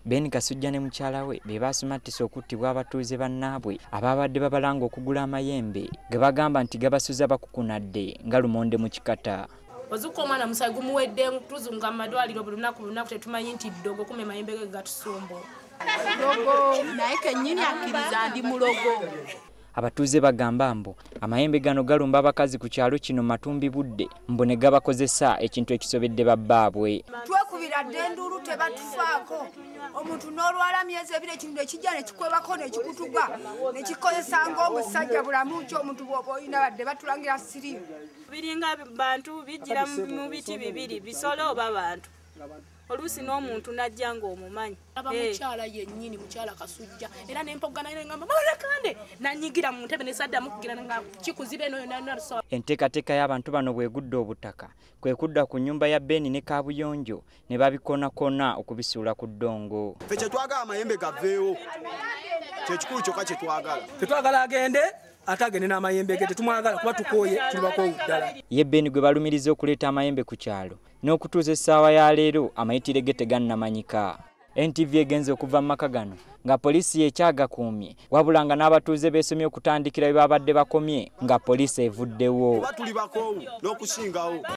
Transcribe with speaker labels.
Speaker 1: Ben Kasujja ne mukyala we be basumattisa okuttibwa abatuuze bannaabwe ababadde babalanga okugula amayembe ge bagamba nti gabasuza bakukunadde nga lumonde mu kikata.
Speaker 2: Ozuko omwana musayi gumuwedde tuzunga amadwaliro buli lunaku tetumanyi nti ddogo kume mayembe ge gatusumbo.
Speaker 3: Logo naye kennyini akkiriza ndi mulogo.
Speaker 1: Abatuuze bagamba mbu amayembe gano galumba abakazi ku kyalo kino Matumbi budde mbu ne gabakozesa ekintu ekisobedde babbaabwe.
Speaker 3: Twekubira denduru tebatufaako. Omuntu n'olwala myezi ebiri ekintu ekijja ne kikwebako ne kikutuga ne kikozesa ng'omusajja bulamu kyo omuntu bw'oba olina badde batulangira sirimu.
Speaker 4: Biringa bantu bijjira mu biti bibiri bisolo oba bantu. Oluusi n'omuntu najja ng'omumanyi.
Speaker 2: Mukyala yennyini mukyala Kasujja era n'empogana ngamba balekande nanyigira mu ntebe ne saddamu kugira nga kikuzibe eno yonna.
Speaker 1: Enteekateeka y'abantu bano bwegudde obutaka kwe kudda ku nnyumba ya Ben ne Kabuyonjo ne babikoonakona okubisuula ku ddongo.
Speaker 5: Ffe kye twagala amayembe gaveewo kye kikulu kyokka kye twagala.
Speaker 6: Tetwagala agende ate agende n'amayembe ge tetumwagala kuba tukooye tulibakoowu ddala.
Speaker 1: Ye Ben gwe balumiriza okuleeta amayembe ku kyalo n'okutuuza essaawa ya leero amayitire ge tegannamanyika. NTV egenze okuva mu maka gano nga poliisi yekyagakuumye wabula nga n'abatuuze beesomye okutandikira bye babadde bakomye nga poliisi evuddewo.
Speaker 5: Tuli bakoowu n'okusingawo.